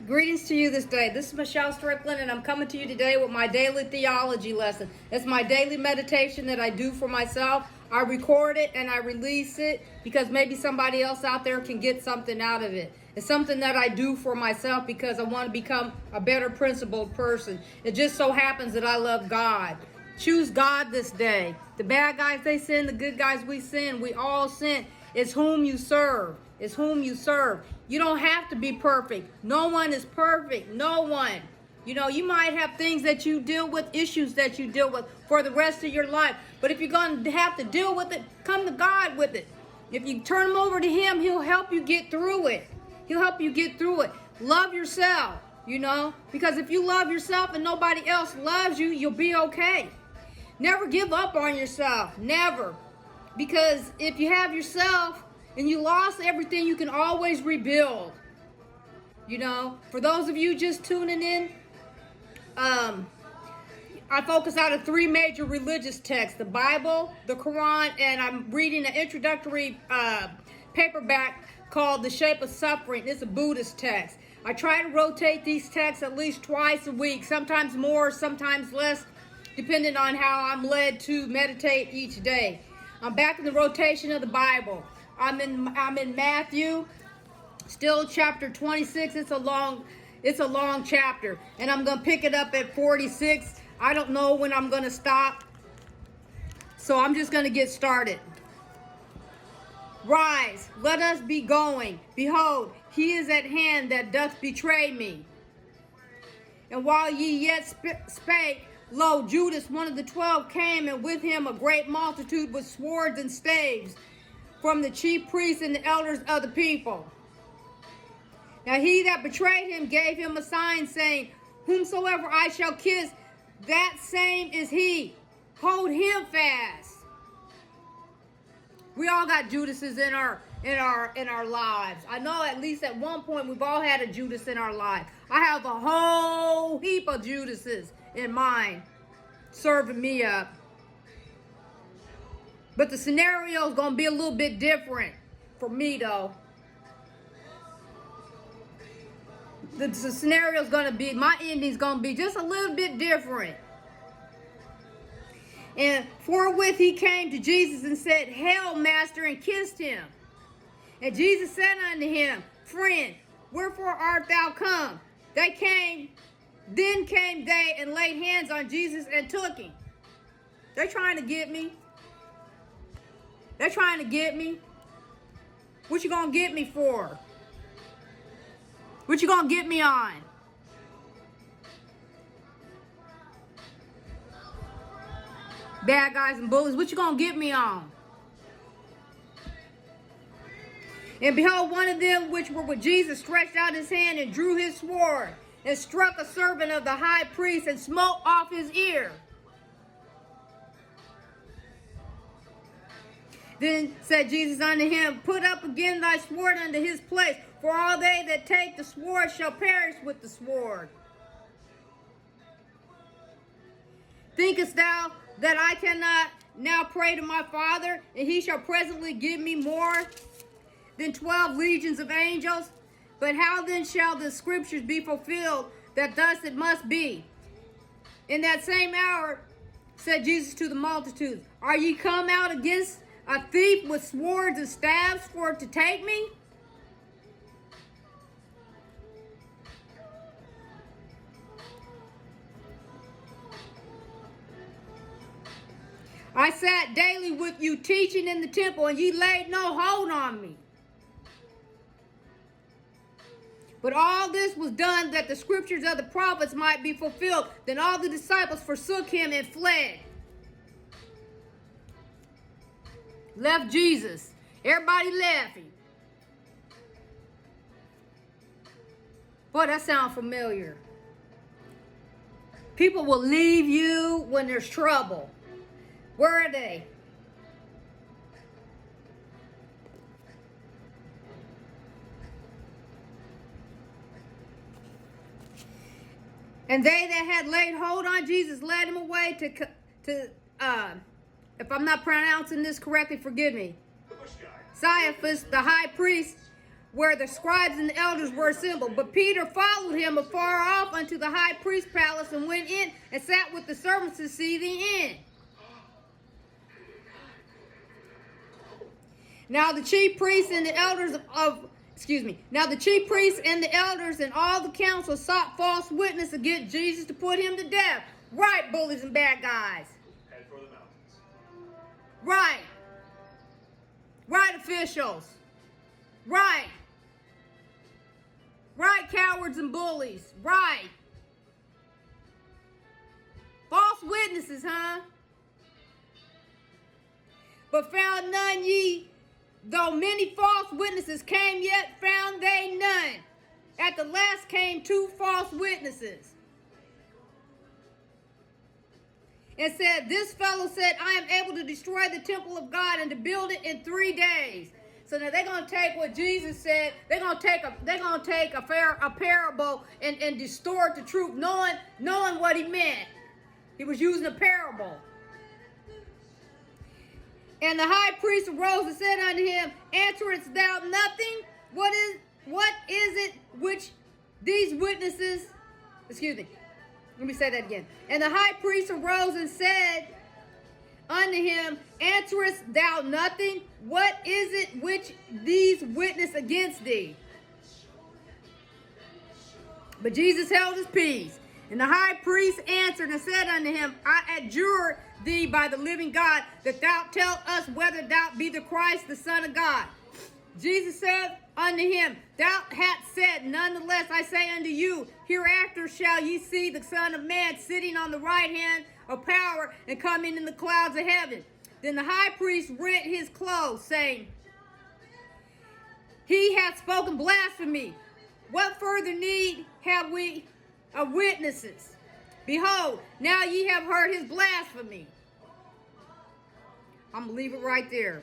Greetings to you this day. This is Michelle Strickland, and I'm coming to you today with my daily theology lesson. It's my daily meditation that I do for myself. I record it and I release it because maybe somebody else out there can get something out of it. It's something that I do for myself because I want to become a better principled person. It just so happens that I love God. Choose God this day. The bad guys, they sin. The good guys, we sin. We all sin. It's whom you serve. It's whom you serve. You don't have to be perfect. No one is perfect. No one. You know, you might have things that you deal with, issues that you deal with for the rest of your life. But if you're going to have to deal with it, come to God with it. If you turn them over to Him, He'll help you get through it. He'll help you get through it. Love yourself, you know, because if you love yourself and nobody else loves you, you'll be okay. Never give up on yourself. Never. Because if you have yourself and you lost everything, you can always rebuild. You know, for those of you just tuning in, I focus out of three major religious texts: the Bible, the Quran, and I'm reading an introductory paperback called The Shape of Suffering. It's a Buddhist text. I try to rotate these texts at least twice a week, sometimes more, sometimes less, depending on how I'm led to meditate each day. I'm back in the rotation of the Bible. I'm in Matthew, still chapter 26. It's a long chapter, and I'm gonna pick it up at 46. I don't know when I'm gonna stop, so I'm just gonna get started. Rise, let us be going. Behold, he is at hand that doth betray me. And while ye yet spake, lo, Judas, one of the 12, came, and with him a great multitude with swords and staves, from the chief priests and the elders of the people. Now he that betrayed him gave him a sign, saying, whomsoever I shall kiss, that same is he. Hold him fast. We all got Judases in our lives. I know at least at one point we've all had a Judas in our life. I have a whole heap of Judases in mine serving me up. But the scenario is going to be a little bit different for me, though. The scenario is going to be, my ending is going to be just a little bit different. And forthwith he came to Jesus and said, Hail, Master, and kissed him. And Jesus said unto him, Friend, wherefore art thou come? Then came they and laid hands on Jesus and took him. They're trying to get me. They're trying to get me. What you gonna get me for? What you gonna get me on? Bad guys and bullies, what you gonna get me on? And behold, one of them which were with Jesus stretched out his hand and drew his sword and struck a servant of the high priest and smote off his ear. Then said Jesus unto him, Put up again thy sword unto his place, for all they that take the sword shall perish with the sword. Thinkest thou that I cannot now pray to my Father, and he shall presently give me more than 12 legions of angels? But how then shall the scriptures be fulfilled, that thus it must be? In that same hour said Jesus to the multitude, Are ye come out against a thief with swords and staves for to take me? I sat daily with you teaching in the temple, and ye laid no hold on me. But all this was done that the scriptures of the prophets might be fulfilled. Then all the disciples forsook him and fled. Left Jesus. Everybody left him. Boy, that sounds familiar. People will leave you when there's trouble. Where are they? And they that had laid hold on Jesus led him away to if I'm not pronouncing this correctly, forgive me, Caiaphas, the high priest, where the scribes and the elders were assembled. But Peter followed him afar off unto the high priest's palace, and went in and sat with the servants to see the end. Now the chief priests and the elders Now the chief priests and the elders and all the council sought false witness against Jesus to put him to death. Right, bullies and bad guys. Head for the mountains. Right. Right, officials. Right. Right, cowards and bullies. Right. False witnesses, huh? But found none ye. Though many false witnesses came, yet found they none. At the last came 2 false witnesses, and said, This fellow said, I am able to destroy the temple of God and to build it in 3 days. So now they're gonna take what Jesus said. They're gonna take a parable and distort the truth, knowing what he meant. He was using a parable. And the high priest arose and said unto him, Answerest thou nothing? What is it which these witnesses, let me say that again. And the high priest arose and said unto him, Answerest thou nothing? What is it which these witness against thee? But Jesus held his peace. And the high priest answered and said unto him, I adjure thee by the living God, that thou tell us whether thou be the Christ, the Son of God. Jesus said unto him, Thou hast said, Nonetheless I say unto you, hereafter shall ye see the Son of Man sitting on the right hand of power, and coming in the clouds of heaven. Then the high priest rent his clothes, saying, He hath spoken blasphemy. What further need have we of witnesses? Behold, now ye have heard his blasphemy. I'm going to leave it right there.